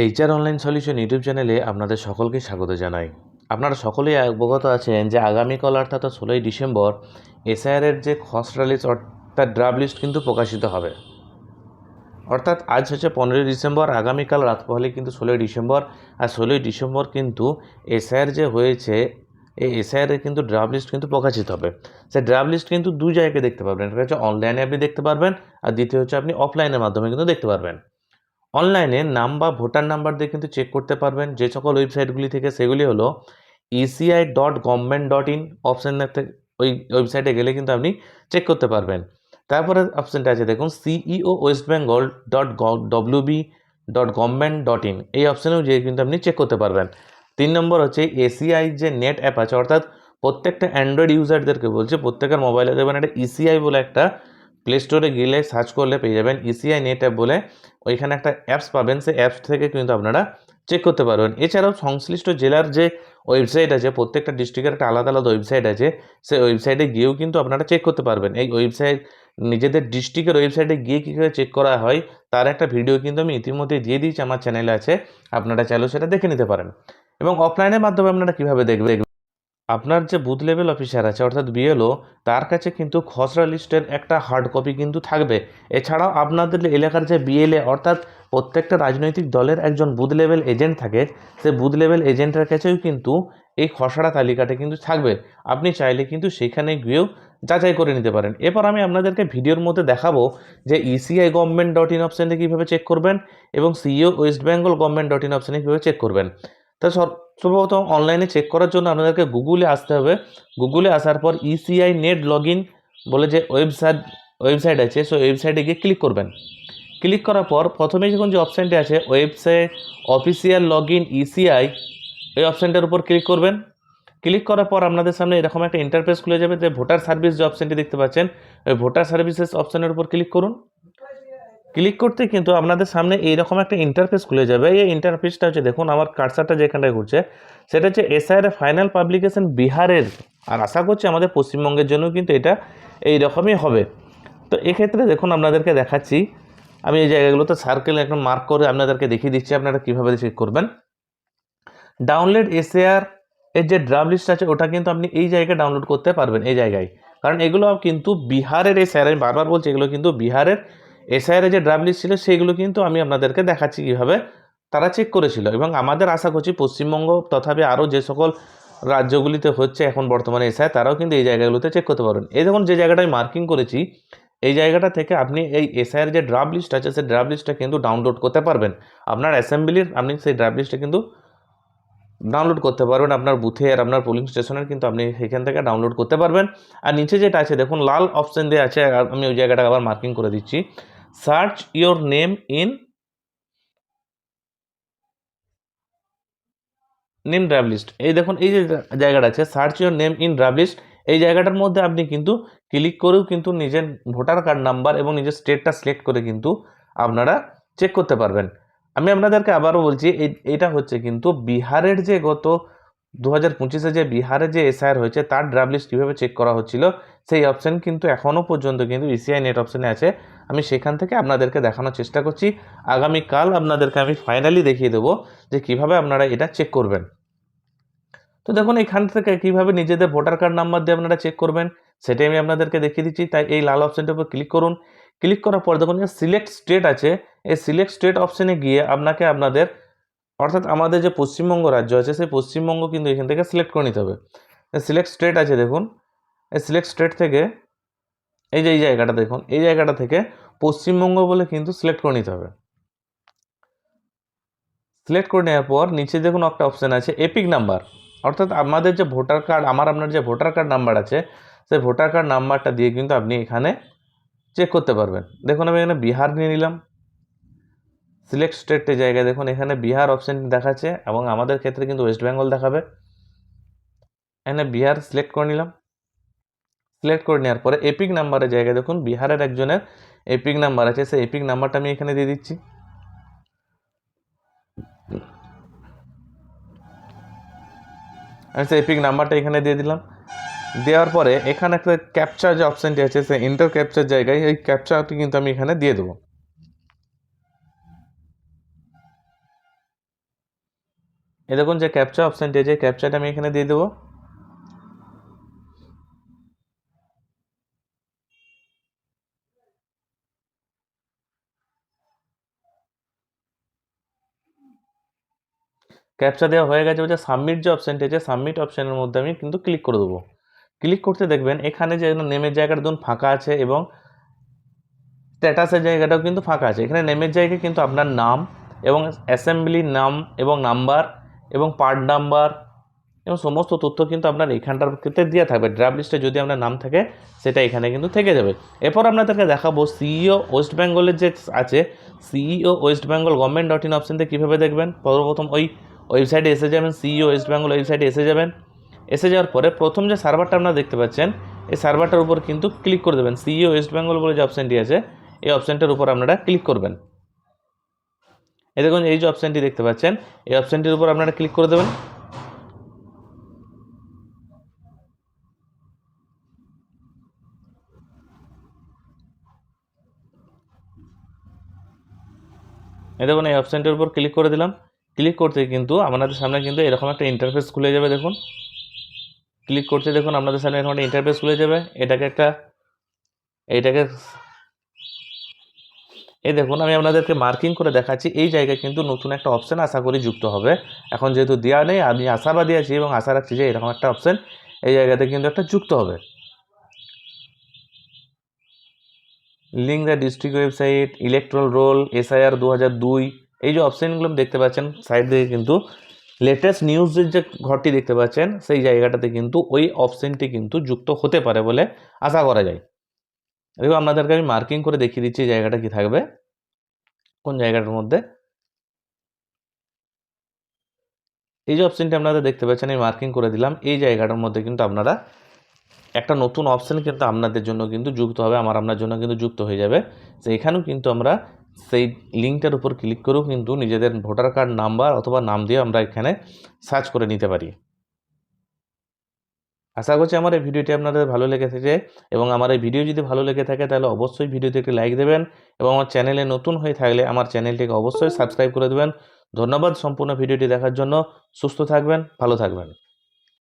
HR online solution YouTube চ্যানেলে আপনাদের সকলকে স্বাগত জানাই। আপনারা সকলেই অবগত আছেন যে আগামীকাল অর্থাৎ 16ই ডিসেম্বর এসআইআরের যে খসড়া লিস্ট অর্থাৎ ড্রাফট লিস্ট কিন্তু প্রকাশিত হবে। অর্থাৎ আজ হচ্ছে 15ই ডিসেম্বর, আগামীকাল রাত পহলে কিন্তু 16ই ডিসেম্বর। আর 16ই ডিসেম্বর কিন্তু এসআইআর যে হয়েছে এই এসআইআরের কিন্তু ড্রাফট লিস্ট কিন্তু প্রকাশিত হবে। সেই ড্রাফট লিস্ট কিন্তু দুই জায়গায় দেখতে পারবেন। একটা হচ্ছে অনলাইনে আপনি দেখতে পারবেন, আর দ্বিতীয় হচ্ছে আপনি অফলাইনের মাধ্যমে কিন্তু দেখতে পারবেন। অনলাইনে নাম বা ভোটার নাম্বার দিয়ে কিন্তু চেক করতে পারবেন যে সকল ওয়েবসাইটগুলি থেকে। সেগুলি হলো eci.government.in অপশান থেকে ওই ওয়েবসাইটে গেলে কিন্তু আপনি চেক করতে পারবেন। তারপরে অপশানটা আছে দেখুন CEO westbengal.wb.government.in এই অপশানেও যেয়ে কিন্তু আপনি চেক করতে পারবেন। 3 নম্বর হচ্ছে এসিআই যে নেট অ্যাপ আছে, অর্থাৎ প্রত্যেকটা অ্যান্ড্রয়েড ইউজারদেরকে বলছে প্রত্যেকের মোবাইলে দেবেন একটা ইসিআই বলে একটা প্লে স্টোরে গেলে সার্চ করলে পেয়ে যাবেন ইসিআই নেট অ্যাপ বলে। ওইখানে একটা অ্যাপস পাবেন, সেই অ্যাপস থেকে কিন্তু আপনারা চেক করতে পারবেন। এছাড়াও সংশ্লিষ্ট জেলার যে ওয়েবসাইট আছে, প্রত্যেকটা ডিস্ট্রিক্টের একটা আলাদা আলাদা ওয়েবসাইট আছে, সেই ওয়েবসাইটে গিয়েও কিন্তু আপনারা চেক করতে পারবেন। এই ওয়েবসাইট নিজেদের ডিস্ট্রিক্টের ওয়েবসাইটে গিয়ে কী করে চেক করা হয় তার একটা ভিডিও কিন্তু আমি ইতিমধ্যে দিয়ে দিয়েছি, আমার চ্যানেলে আছে, আপনারা চাইলেও সেটা দেখে নিতে পারেন। এবং অফলাইনের মাধ্যমে আপনারা কীভাবে দেখবেন, আপনার যে বুথ লেভেল অফিসার আছে অর্থাৎ বিএলও, তার কাছে কিন্তু খসড়া লিস্টের একটা হার্ড কপি কিন্তু থাকবে। এছাড়াও আপনাদের এলাকার যে বিএলএ অর্থাৎ প্রত্যেকটা রাজনৈতিক দলের একজন বুথ লেভেল এজেন্ট থাকে, সে বুথ লেভেল এজেন্টের কাছেও কিন্তু এই খসড়া তালিকাটা কিন্তু থাকবে। আপনি চাইলে কিন্তু সেখানে গিয়েও যাচাই করে নিতে পারেন। এরপর আমি আপনাদেরকে ভিডিওর মধ্যে দেখাবো যে eci.government.in অপশানে কীভাবে চেক করবেন এবং CEO.westbengal.government.in অপশানে কীভাবে চেক করবেন। তা সর্বপ্রথম অনলাইনে চেক করার জন্য আপনাদেরকে গুগলে আসতে হবে। গুগলে আসার পর ইসিআই নেট লগ ইন বলে যে ওয়েবসাইট আছে, সেই ওয়েবসাইটে গিয়ে ক্লিক করবেন। ক্লিক করার পর প্রথমেই যখন যে অপশানটি আছে website official log in ECI, এই অপশানটার উপর ক্লিক করবেন। ক্লিক করার পর আপনাদের সামনে এরকম একটা ইন্টারফেস খুলে যাবে, যে ভোটার সার্ভিস যে অপশানটি দেখতে পাচ্ছেন, ওই ভোটার সার্ভিসেস অপশানের উপর ক্লিক করুন। ক্লিক করতে কিন্তু আপনাদের সামনে এইরকম একটা ইন্টারফেস খুলে যাবে। এই ইন্টারফেসটা হচ্ছে দেখুন আমার কার্সারটা যেখানটায় ঘুরছে সেটা হচ্ছে এসআইআর ফাইনাল পাবলিকেশন বিহারের, আর আশা করছি আমাদের পশ্চিমবঙ্গের জন্য কিন্তু এটা এই রকমই হবে। তো এক্ষেত্রে দেখুন আপনাদেরকে দেখাচ্ছি, আমি এই জায়গাগুলোতে সার্কেল একটা মার্ক করে আপনাদেরকে দেখিয়ে দিচ্ছি আপনারা কীভাবে চেক করবেন। ডাউনলোড এসআইআর এর যে ড্রাফট লিস্ট আছে ওটা কিন্তু আপনি এই জায়গায় ডাউনলোড করতে পারবেন, এই জায়গায়, কারণ এগুলো কিন্তু বিহারের এসআইআর, আমি বারবার বলছি এগুলো কিন্তু বিহারের এসআইআর যে ড্রাফট লিস্ট ছিল সেইগুলো কিন্তু আমি আপনাদেরকে দেখাচ্ছি কীভাবে তারা চেক করেছিল। এবং আমাদের আশা করছি পশ্চিমবঙ্গ তথাপি আরও যে সকল রাজ্যগুলিতে হচ্ছে এখন বর্তমানে এসআইআর, তারাও কিন্তু এই জায়গাগুলোতে চেক করতে পারবেন। এই দেখুন যে জায়গাটা আমি মার্কিং করেছি, এই জায়গাটা থেকে আপনি এই এসআইআর যে ড্রাফট লিস্ট আছে সেই ড্রাফট লিস্টটা কিন্তু ডাউনলোড করতে পারবেন। আপনার অ্যাসেম্বলির আপনি সেই ড্রাফট লিস্টটা কিন্তু ডাউনলোড করতে পারবেন, আপনার বুথে আর আপনার পোলিং স্টেশনের কিন্তু আপনি সেখান থেকে ডাউনলোড করতে পারবেন। আর নিচে যেটা আছে দেখুন লাল অপশান দিয়ে আছে, আমি ওই জায়গাটা আবার মার্কিং করে দিচ্ছি, search your name in draft list. এই দেখুন এই যে জায়গাটা আছে search your name in draft list, এই জায়গাটার মধ্যে আপনি কিন্তু ক্লিক করেও কিন্তু নিজের ভোটার কার্ড নাম্বার এবং নিজের স্টেটটা সিলেক্ট করে কিন্তু আপনারা চেক করতে পারবেন। আমি আপনাদেরকে আবারও বলছি এইটা হচ্ছে কিন্তু বিহারের যে গত 2025-এ যে বিহারে যে এসআইআর হয়েছে তার ড্রাফট লিস্ট কীভাবে চেক করা হচ্ছিল সেই অপশান কিন্তু এখনও পর্যন্ত কিন্তু ইসিআই নেট অপশানে আছে। আমি সেখান থেকে আপনাদেরকে দেখানোর চেষ্টা করছি। আগামীকাল আপনাদেরকে আমি ফাইনালি দেখিয়ে দেবো যে কীভাবে আপনারা এটা চেক করবেন। তো দেখুন এখান থেকে কীভাবে নিজেদের ভোটার কার্ড নাম্বার দিয়ে আপনারা চেক করবেন সেটাই আমি আপনাদেরকে দেখিয়ে দিচ্ছি। তাই এই লাল অপশানটার উপর ক্লিক করুন। ক্লিক করার পর দেখুন যে সিলেক্ট স্টেট আছে, এই সিলেক্ট স্টেট অপশানে গিয়ে আপনাকে আপনাদের অর্থাৎ আমাদের যে পশ্চিমবঙ্গ রাজ্য আছে সেই পশ্চিমবঙ্গ কিন্তু এখান থেকে সিলেক্ট করে নিতে হবে। সিলেক্ট স্টেট আছে দেখুন, এই সিলেক্ট স্টেট থেকে এই যে এই জায়গাটা দেখুন, এই জায়গাটা থেকে পশ্চিমবঙ্গ বলে কিন্তু সিলেক্ট করে নিতে হবে। সিলেক্ট করে নেওয়ার পর নিচে দেখুন একটা অপশান আছে এপিক নাম্বার, অর্থাৎ আমাদের যে ভোটার কার্ড আপনার যে ভোটার কার্ড নাম্বার আছে সেই ভোটার কার্ড নাম্বারটা দিয়ে কিন্তু আপনি এখানে চেক করতে পারবেন। দেখুন আমি এখানে বিহার নিয়ে নিলাম, সিলেক্ট স্টেটের জায়গায় দেখুন এখানে বিহার অপশান দেখাচ্ছে এবং আমাদের ক্ষেত্রে কিন্তু ওয়েস্ট বেঙ্গল দেখাবে। এখানে বিহার সিলেক্ট করে নিলাম। সিলেক্ট করে নেওয়ার পরে এপিক নাম্বারের জায়গায় দেখুন বিহারের একজনের এপিক নাম্বার আছে, সেই এপিক নাম্বারটা আমি এখানে দিয়ে দিচ্ছি। আমি সেই এপিক নাম্বারটা এখানে দিয়ে দিলাম। দেওয়ার পরে এখানে একটা ক্যাপচার যে অপশানটি আছে সেই এন্টার ক্যাপচার জায়গায় এই ক্যাপচারটি কিন্তু আমি এখানে দিয়ে দেবো। এই দেখুন যে ক্যাপচা অপশানটি আছে, ক্যাপচাটা আমি এখানে দিয়ে দেবো। ক্যাপচা দেওয়া হয়ে গেছে, যে সাবমিট যে অপশানটি আছে সাবমিট অপশানের মধ্যে আমি কিন্তু ক্লিক করে দেবো। ক্লিক করতে দেখবেন এখানে যে নেমের জায়গাটা ধরুন ফাঁকা আছে এবং স্ট্যাটাসের জায়গাটাও কিন্তু ফাঁকা আছে। এখানে নেমের জায়গায় কিন্তু আপনার নাম এবং অ্যাসেম্বলির নাম এবং নাম্বার এবং পার্ট নাম্বার এবং সমস্ত তথ্য কিন্তু আপনার এখানটার ক্ষেত্রে দেওয়া থাকবে। ড্রাফট লিস্টে যদি আপনার নাম থাকে সেটা এখানে কিন্তু থেকে যাবে। এরপর আপনাদেরকে দেখাবো সিইও ওয়েস্ট বেঙ্গলের যে আছে, CEO West Bengal government dot in option থেকে কীভাবে দেখবেন। সর্বপ্রথম ওই ওয়েবসাইটে এসে যাবেন, সিইও ওয়েস্ট বেঙ্গল ওয়েবসাইটে এসে যাবেন। এসে যাওয়ার পরে প্রথম যে সার্ভারটা আপনারা দেখতে পাচ্ছেন এই সার্ভারটার উপর কিন্তু ক্লিক করে দেবেন। সিইও ওয়েস্ট বেঙ্গল বলে যে অপশানটি আছে এই অপশানটার উপর আপনারা ক্লিক করবেন। এই দেখুন এই যে অপশানটি দেখতে পাচ্ছেন এই অপশানটির উপর আপনারা ক্লিক করে দেবেন। এই দেখুন এই অপশানটির উপর ক্লিক করে দিলাম। ক্লিক করতে কিন্তু আপনাদের সামনে কিন্তু এরকম একটা ইন্টারফেস খুলে যাবে। দেখুন ক্লিক করতে দেখুন আপনাদের সামনে এরকম একটা ইন্টারফেস খুলে যাবে। এইটাকে এই দেখুন আমি আপনাদেরকে মার্কিং করে দেখাচ্ছি। এই জায়গায় কিন্তু নতুন একটা অপশান আশা করি যুক্ত হবে। এখন যেহেতু দেওয়া নেই আমি আশাবাদী আছি এবং আশা রাখছি যে এরকম একটা অপশান এই জায়গাতে কিন্তু একটা যুক্ত হবে। Link the district website, electoral roll, SIR 2002, এই যে অপশানগুলো দেখতে পাচ্ছেন সাইড থেকে কিন্তু লেটেস্ট নিউজের যে ঘরটি দেখতে পাচ্ছেন সেই জায়গাটাতে কিন্তু ওই অপশানটি কিন্তু যুক্ত হতে পারে বলে আশা করা যায়। দেখুন আপনাদেরকে আমি মার্কিং করে দেখিয়ে দিচ্ছি এই জায়গাটা কি থাকবে, কোন জায়গাটার মধ্যে। এই যে অপশানটি আপনারা দেখতে পাচ্ছেন আমি মার্কিং করে দিলাম। এই জায়গাটার মধ্যে কিন্তু আপনারা একটা নতুন অপশান কিন্তু আপনাদের জন্য কিন্তু যুক্ত হবে, আপনার জন্য কিন্তু যুক্ত হয়ে যাবে। তো এখানেও কিন্তু আমরা সেই লিঙ্কটার উপর ক্লিক করেও কিন্তু নিজেদের ভোটার কার্ড নাম্বার অথবা নাম দিয়ে আমরা এখানে সার্চ করে নিতে পারি। আশা করছি আমার এই ভিডিওটি আপনাদের ভালো লেগে থাকে এবং আমার এই ভিডিও যদি ভালো লেগে থাকে তাহলে অবশ্যই ভিডিওতে একটি লাইক দেবেন এবং আমার চ্যানেলে নতুন হয়ে থাকলে আমার চ্যানেলটিকে অবশ্যই সাবস্ক্রাইব করে দেবেন। ধন্যবাদ সম্পূর্ণ ভিডিওটি দেখার জন্য। সুস্থ থাকবেন, ভালো থাকবেন।